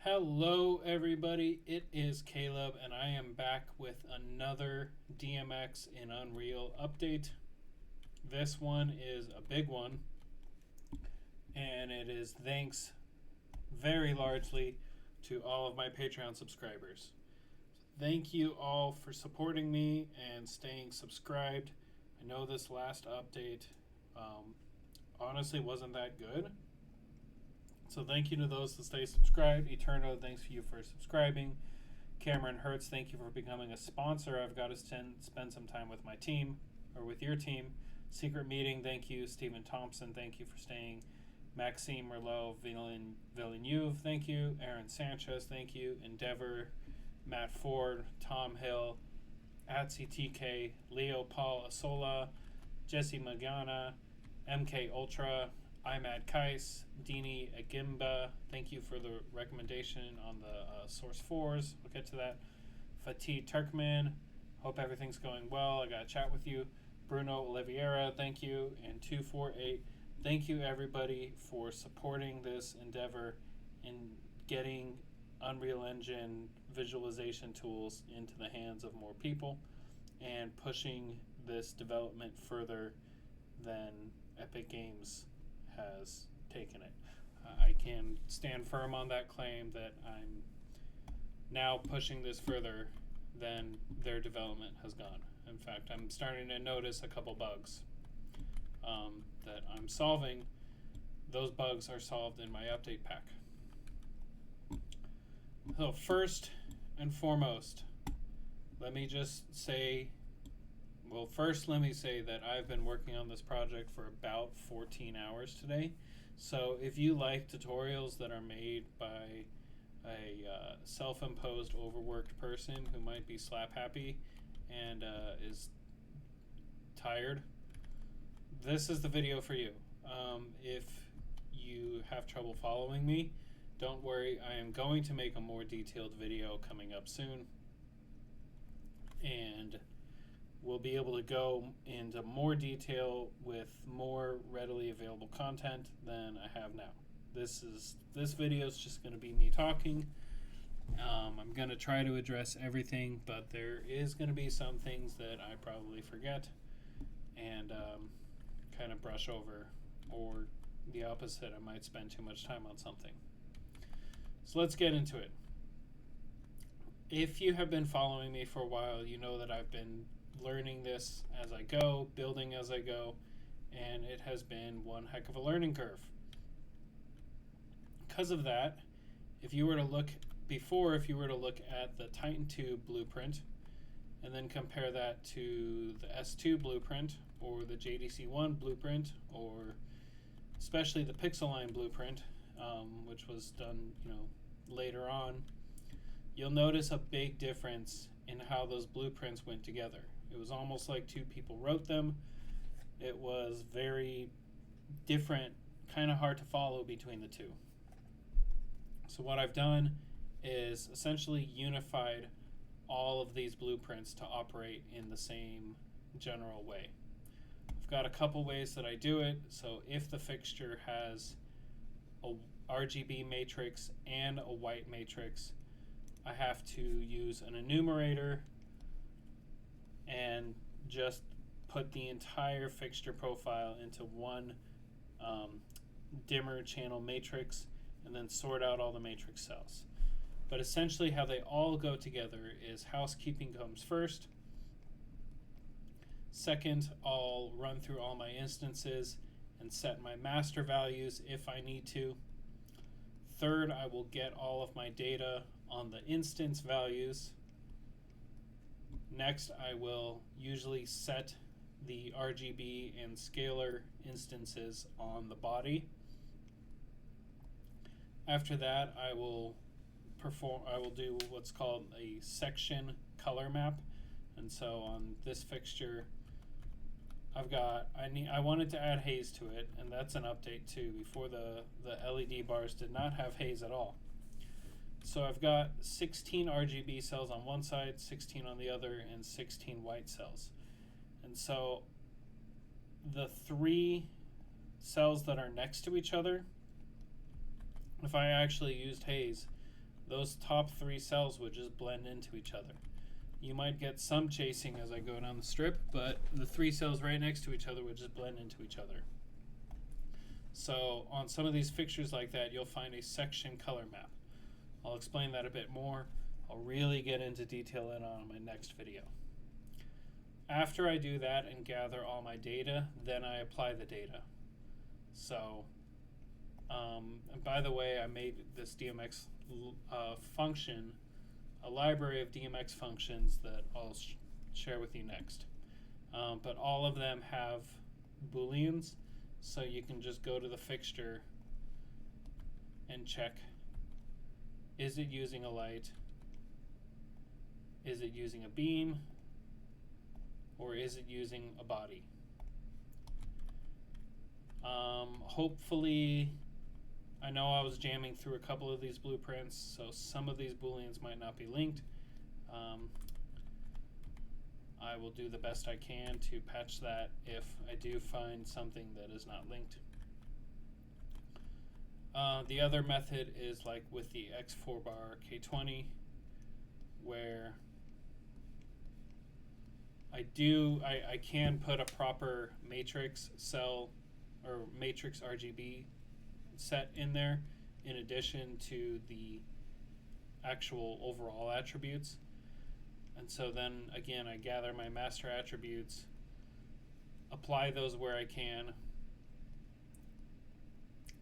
Hello everybody, it is Caleb and I am back with another DMX in Unreal update. This one is a big one and it is thanks very largely to all of my Patreon subscribers. Thank you all for supporting me and staying subscribed. I know this last update honestly wasn't that good. So thank you to those that stay subscribed. Eterno, thanks to you for subscribing. Cameron Hurtz, thank you for becoming a sponsor. I've got to spend some time with my team, or with your team. Secret Meeting, thank you. Stephen Thompson, thank you for staying. Maxime Rouleau-Villenueve, thank you. Aaron Sanchez, thank you. ENDVR, Matt Ford, Tom Hill, Atsy Tk, Léo-paul Ossola, Jesse Magana, MK Ultra, IMAD KAISS, Dini, egimba, thank you for the recommendation on the Source 4s. We'll get to that. Fatih Turkmen, hope everything's going well. I got to chat with you. Bruno Oliveira, thank you. And 248, thank you everybody for supporting this endeavor in getting Unreal Engine visualization tools into the hands of more people and pushing this development further than Epic Games has taken it. I can stand firm on that claim that I'm now pushing this further than their development has gone. In fact, I'm starting to notice a couple bugs that I'm solving. Those bugs are solved in my update pack. So first and foremost, let me just say, well, first let me say that I've been working on this project for about 14 hours today. So if you like tutorials that are made by a self-imposed overworked person who might be slap happy and is tired, this is the video for you. If you have trouble following me, don't worry, I am going to make a more detailed video coming up soon, and we'll be able to go into more detail with more readily available content than I have now. This video is just going to be me talking. I'm going to try to address everything, but there is going to be some things that I probably forget and kind of brush over, or the opposite, I might spend too much time on something. So let's get into it. If you have been following me for a while, you know that I've been learning this as I go, building as I go, and it has been one heck of a learning curve. Because of that, if you were to look at the Titan 2 blueprint and then compare that to the S2 blueprint or the JDC1 blueprint, or especially the Pixelline blueprint, which was done, later on, you'll notice a big difference in how those blueprints went together. It was almost like two people wrote them. It was very different, kind of hard to follow between the two. So what I've done is essentially unified all of these blueprints to operate in the same general way. I've got a couple ways that I do it. So if the fixture has a RGB matrix and a white matrix, I have to use an enumerator and just put the entire fixture profile into one dimmer channel matrix and then sort out all the matrix cells. But essentially how they all go together is housekeeping comes first. Second, I'll run through all my instances and set my master values if I need to. Third, I will get all of my data on the instance values. Next, I will usually set the RGB and scalar instances on the body. After that, I will do what's called a section color map. And so on this fixture, I wanted to add haze to it, and that's an update too. Before the LED bars did not have haze at all. So I've got 16 RGB cells on one side, 16 on the other, and 16 white cells. And so the three cells that are next to each other, if I actually used haze, those top 3 cells would just blend into each other. You might get some chasing as I go down the strip, but the 3 cells right next to each other would just blend into each other. So on some of these fixtures like that, you'll find a section color map. I'll explain that a bit more. I'll really get into detail in on my next video. After I do that and gather all my data, then I apply the data. So, and by the way, I made this DMX function, a library of DMX functions that I'll share with you next. But all of them have Booleans, so you can just go to the fixture and check, is it using a light, is it using a beam, or is it using a body? Hopefully, I know I was jamming through a couple of these blueprints, so some of these Booleans might not be linked. I will do the best I can to patch that if I do find something that is not linked. The other method is like with the X4 bar K20, where I can put a proper matrix cell or matrix RGB set in there in addition to the actual overall attributes. And so then again, I gather my master attributes, apply those where I can.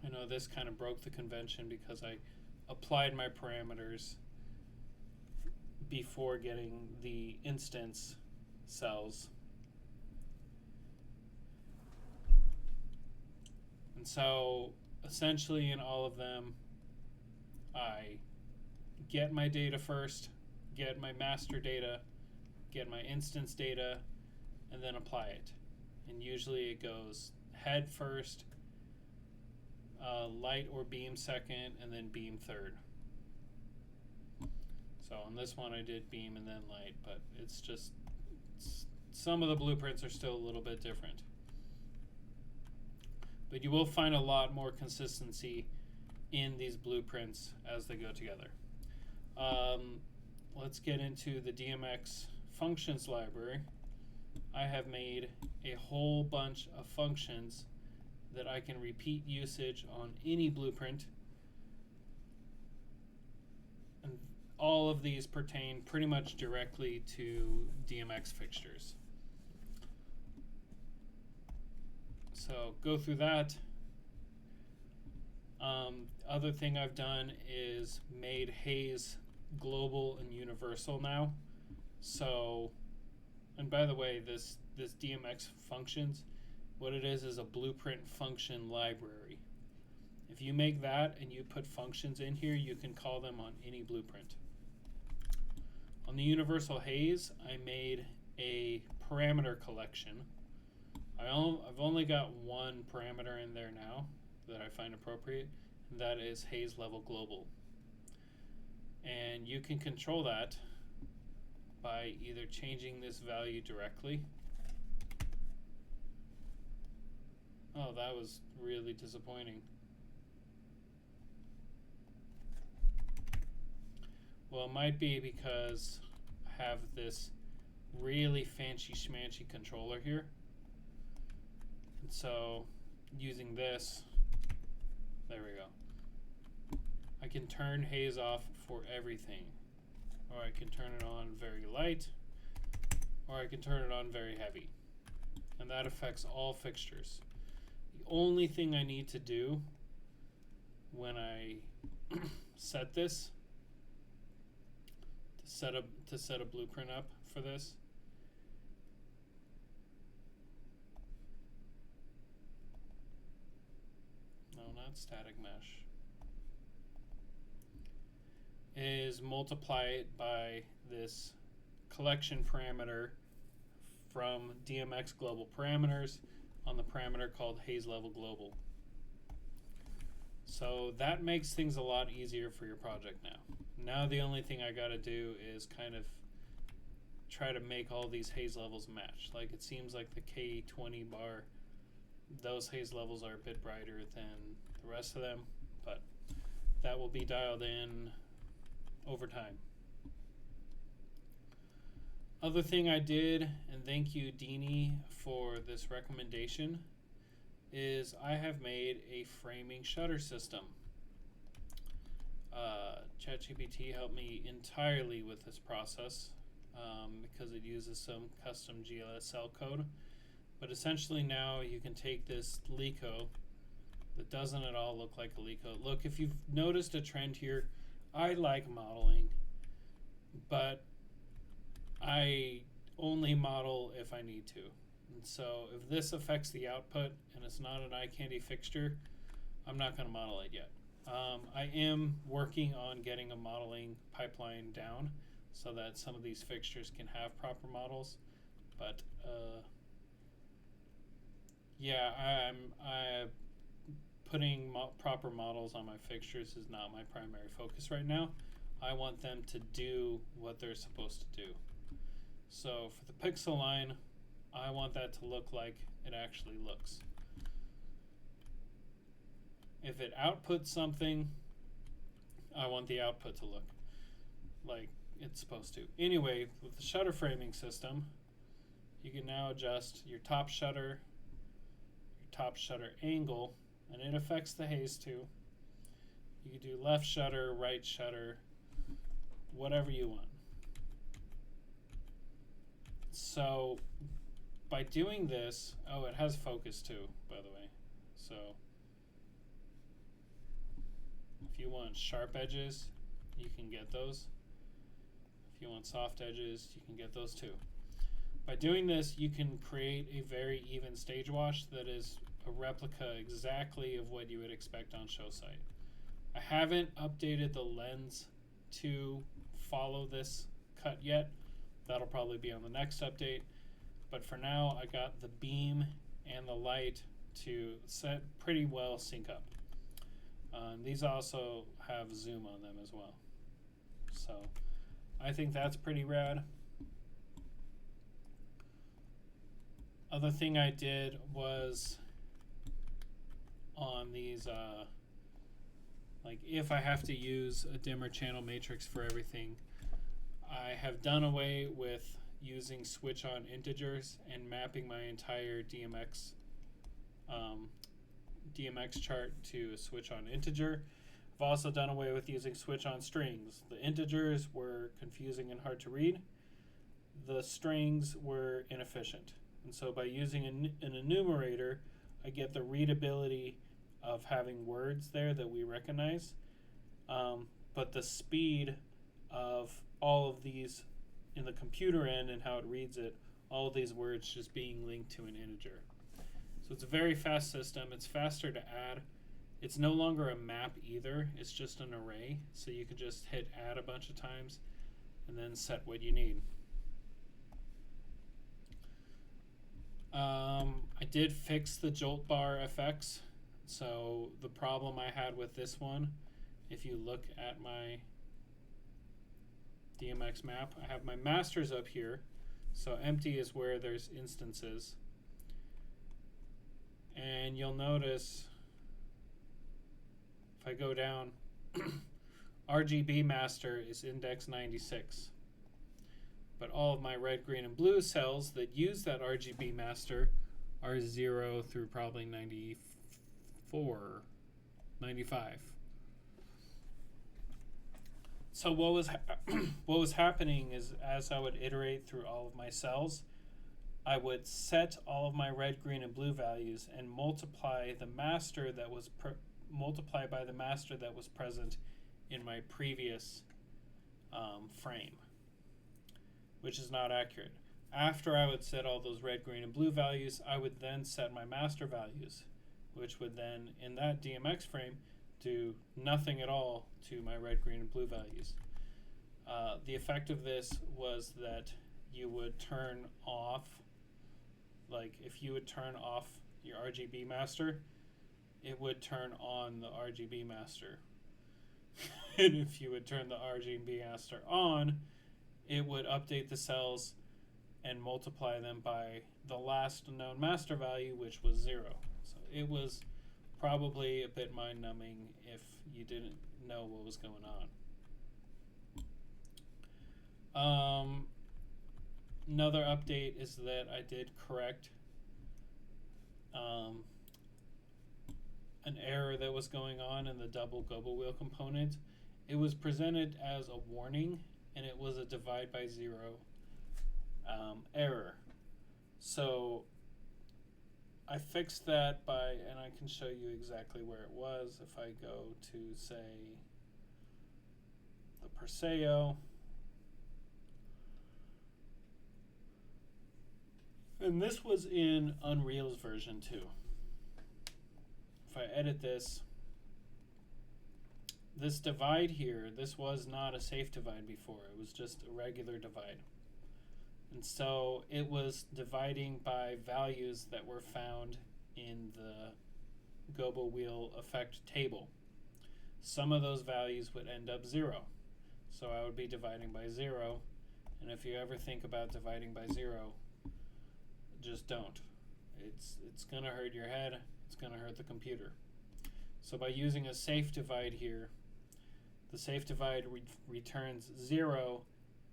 I know this kind of broke the convention because I applied my parameters before getting the instance cells. And so essentially in all of them, I get my data first, get my master data, get my instance data, and then apply it. And usually it goes head first, light or beam second, and then beam third. So on this one I did beam and then light, but it's just some of the blueprints are still a little bit different. But you will find a lot more consistency in these blueprints as they go together. Let's get into the DMX functions library. I have made a whole bunch of functions that I can repeat usage on any blueprint. And all of these pertain pretty much directly to DMX fixtures. So go through that. Other thing I've done is made haze global and universal now. So, and by the way, this DMX functions, what it is a blueprint function library. If you make that and you put functions in here, you can call them on any blueprint. On the universal haze, I made a parameter collection. I've only got one parameter in there now that I find appropriate, and that is haze level global. And you can control that by either changing this value directly. Oh, that was really disappointing. Well, it might be because I have this really fancy schmancy controller here. And so using this, there we go. I can turn haze off for everything. Or I can turn it on very light, or I can turn it on very heavy. And that affects all fixtures. The only thing I need to do when I set this, to set a blueprint up for this, no, not static mesh, is multiply it by this collection parameter from DMX global parameters on the parameter called haze level global. So that makes things a lot easier for your project now. Now the only thing I gotta do is kind of try to make all these haze levels match. Like it seems like the K20 bar, those haze levels are a bit brighter than the rest of them, but that will be dialed in over time. Other thing I did, and thank you Dini for this recommendation, is I have made a framing shutter system. ChatGPT helped me entirely with this process because it uses some custom GLSL code. But essentially now you can take this Lico that doesn't at all look like a Lico. Look, if you've noticed a trend here, I like modeling, but I only model if I need to. And so if this affects the output and it's not an eye candy fixture, I'm not going to model it yet. I am working on getting a modeling pipeline down so that some of these fixtures can have proper models, but yeah, I'm putting proper models on my fixtures is not my primary focus right now. I want them to do what they're supposed to do. So for the pixel line, I want that to look like it actually looks. If it outputs something, I want the output to look like it's supposed to. Anyway, with the shutter framing system, you can now adjust your top shutter angle, and it affects the haze too. You can do left shutter, right shutter, whatever you want. So by doing this, oh, it has focus too, by the way. So if you want sharp edges, you can get those. If you want soft edges, you can get those too. By doing this, you can create a very even stage wash that is a replica exactly of what you would expect on show site. I haven't updated the lens to follow this cut yet. That'll probably be on the next update. But for now, I got the beam and the light to set pretty well sync up. These also have zoom on them as well. So I think that's pretty rad. Other thing I did was on these, like if I have to use a dimmer channel matrix for everything, I have done away with using switch on integers and mapping my entire DMX chart to a switch on integer. I've also done away with using switch on strings. The integers were confusing and hard to read. The strings were inefficient. And so by using an enumerator, I get the readability of having words there that we recognize, but the speed of all of these in the computer end and how it reads it, all of these words just being linked to an integer. So it's a very fast system. It's faster to add. It's no longer a map either. It's just an array. So you can just hit add a bunch of times and then set what you need. I did fix the jolt bar FX. So the problem I had with this one, if you look at my DMX map, I have my masters up here. So empty is where there's instances. And you'll notice if I go down, RGB master is index 96. But all of my red, green, and blue cells that use that RGB master are 0 through probably 94, 95. So what was happening is as I would iterate through all of my cells, I would set all of my red, green, and blue values and multiply the master that was multiply by the master that was present in my previous frame, which is not accurate. After I would set all those red, green, and blue values, I would then set my master values, which would then, in that DMX frame, do nothing at all to my red, green, and blue values. The effect of this was that you would turn off, like if you would turn off your RGB master, it would turn on the RGB master. And if you would turn the RGB master on, it would update the cells and multiply them by the last known master value, which was 0. So it was probably a bit mind-numbing if you didn't know what was going on. Another update is that I did correct an error that was going on in the double global wheel component. It was presented as a warning, and it was a divide by zero error. So I fixed that by, and I can show you exactly where it was if I go to, say, the Perseo. And this was in Unreal's version 2. If I edit this divide here, this was not a safe divide before. It was just a regular divide. And so it was dividing by values that were found in the Gobo wheel effect table. Some of those values would end up 0. So I would be dividing by 0. And if you ever think about dividing by 0, just don't. It's going to hurt your head. It's going to hurt the computer. So by using a safe divide here, the safe divide returns 0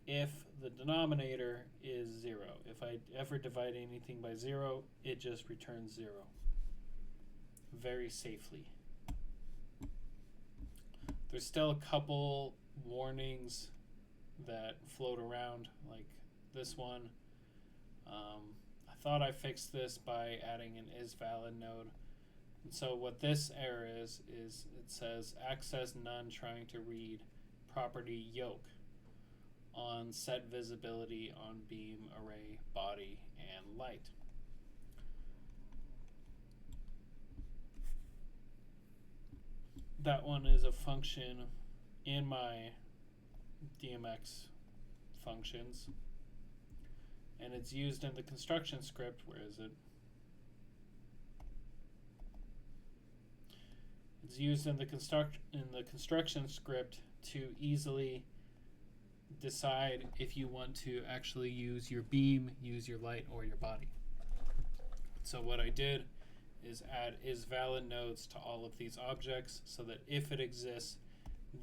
if the denominator is 0. If I ever divide anything by 0, it just returns 0. Very safely. There's still a couple warnings that float around, like this one. I thought I fixed this by adding an isValid node. And so what this error is it says access none trying to read property yoke on set visibility on beam, array, body, and light. That one is a function in my DMX functions, and it's used in the construction script. Where is it? It's used in the construction script to easily decide if you want to actually use your beam, use your light, or your body. So what I did is add isValid nodes to all of these objects so that if it exists,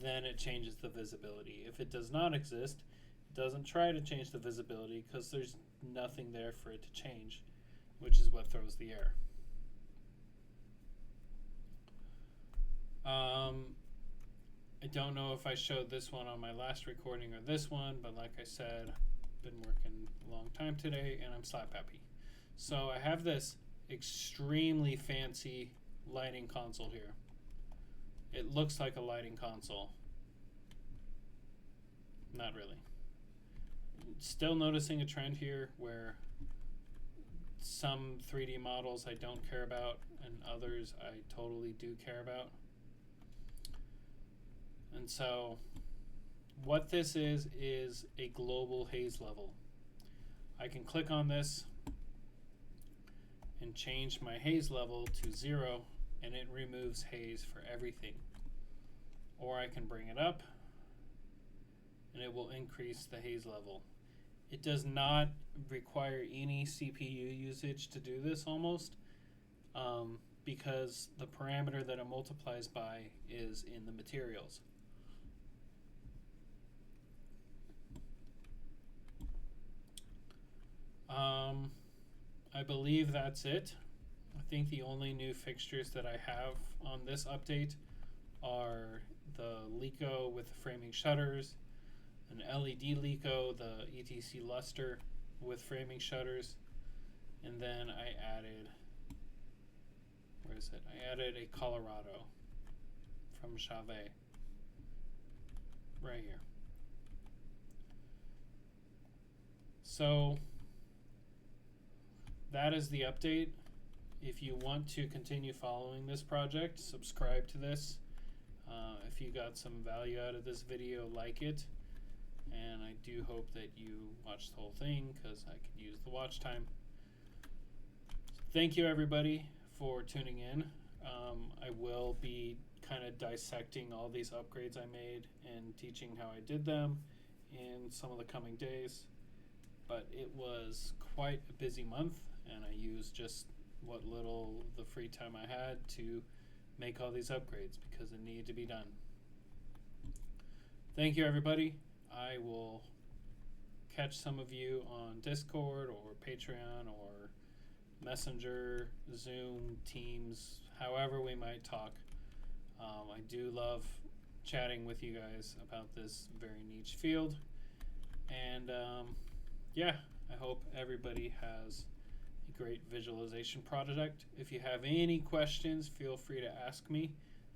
then it changes the visibility. If it does not exist, it doesn't try to change the visibility because there's nothing there for it to change, which is what throws the error. I don't know if I showed this one on my last recording or this one, but like I said, been working a long time today and I'm slap happy. So I have this extremely fancy lighting console here. It looks like a lighting console. Not really. Still noticing a trend here where some 3D models I don't care about and others I totally do care about. And so what this is a global haze level. I can click on this and change my haze level to 0 and it removes haze for everything. Or I can bring it up and it will increase the haze level. It does not require any CPU usage to do this almost, because the parameter that it multiplies by is in the materials. I believe that's it. I think the only new fixtures that I have on this update are the Lico with the framing shutters, an LED Lico, the ETC luster with framing shutters, and then I added, where is it? I added a Colorado from Chauvet right here. So that is the update. If you want to continue following this project, subscribe to this. If you got some value out of this video, like it. And I do hope that you watch the whole thing because I could use the watch time. Thank you everybody for tuning in. I will be kind of dissecting all these upgrades I made and teaching how I did them in some of the coming days. But it was quite a busy month and I used just what little the free time I had to make all these upgrades because it needed to be done. Thank you everybody. I will catch some of you on Discord or Patreon or Messenger, Zoom, Teams, however we might talk. I do love chatting with you guys about this very niche field. And yeah, I hope everybody has a great visualization project. If you have any questions, feel free to ask me,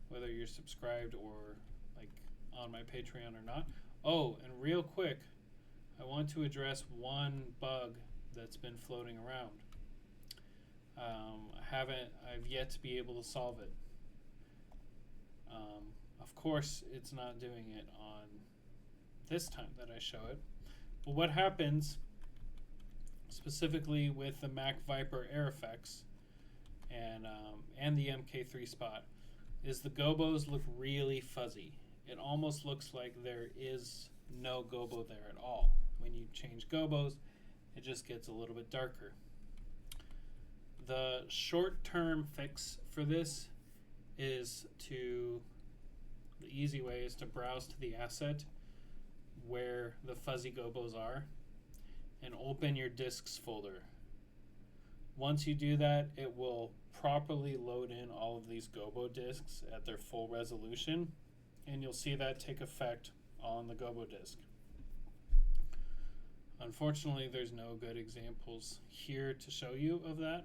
whether you're subscribed or like on my Patreon or not. Oh, and real quick, I want to address one bug that's been floating around. I've yet to be able to solve it. Of course, it's not doing it on this time that I show it. But what happens, specifically with the Mac Viper Air Effects and the MK3 spot, is the gobos look really fuzzy. It almost looks like there is no gobo there at all. When you change gobos, it just gets a little bit darker. The short-term fix for this is the easy way is to browse to the asset where the fuzzy gobos are and open your disks folder. Once you do that, it will properly load in all of these gobo disks at their full resolution, and you'll see that take effect on the gobo disk. Unfortunately, there's no good examples here to show you of that,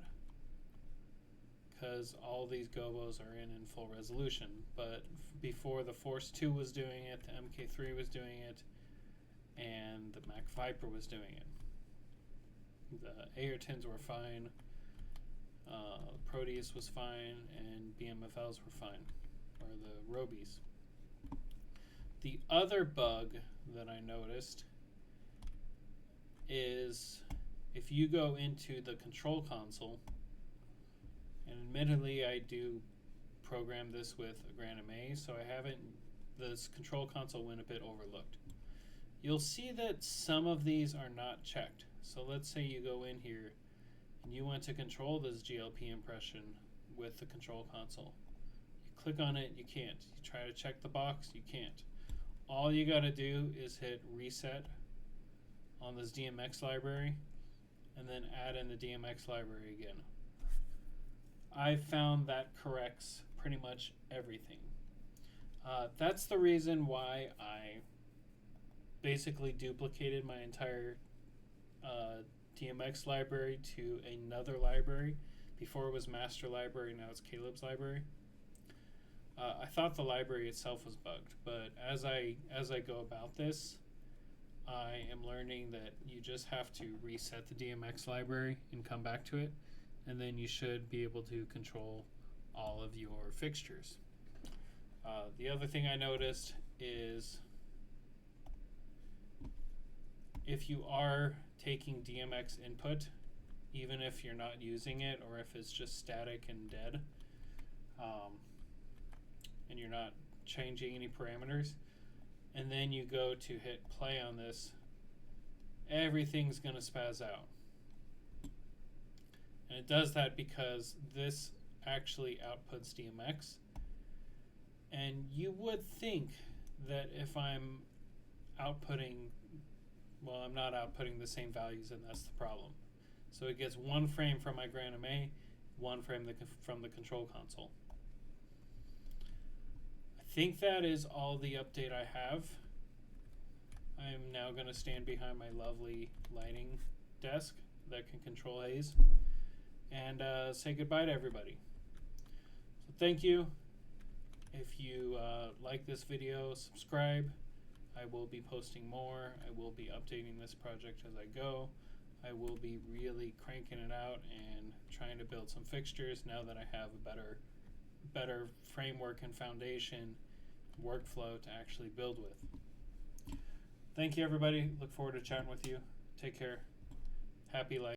because all these gobos are in full resolution. But before, the Force 2 was doing it, the MK3 was doing it, and the Mac Viper was doing it. The Ayrtons were fine, Proteus was fine, and BMFLs were fine, or the Robies. The other bug that I noticed is if you go into the control console, and admittedly I do program this with a Grand Maze, so this control console went a bit overlooked. You'll see that some of these are not checked. So let's say you go in here and you want to control this GLP impression with the control console. You click on it, you can't. You try to check the box, you can't. All you gotta do is hit reset on this DMX library and then add in the DMX library again. I found that corrects pretty much everything. That's the reason why I basically duplicated my entire DMX library to another library. Before it was master library, now it's Caleb's library. I thought the library itself was bugged, but as I go about this, I am learning that you just have to reset the DMX library and come back to it, and then you should be able to control all of your fixtures. The other thing I noticed is if you are taking DMX input, even if you're not using it or if it's just static and dead, and you're not changing any parameters, and then you go to hit play on this, everything's going to spaz out. And it does that because this actually outputs DMX. And you would think that if I'm outputting, well, I'm not outputting the same values, and that's the problem. So it gets one frame from my Grand MA, one frame from the control console. I think that is all the update I have. I'm now going to stand behind my lovely lighting desk that can control haze and say goodbye to everybody. So thank you. If you like this video, subscribe. I will be posting more. I will be updating this project as I go. I will be really cranking it out and trying to build some fixtures now that I have a better framework and foundation workflow to actually build with. Thank you, everybody. Look forward to chatting with you. Take care. Happy life.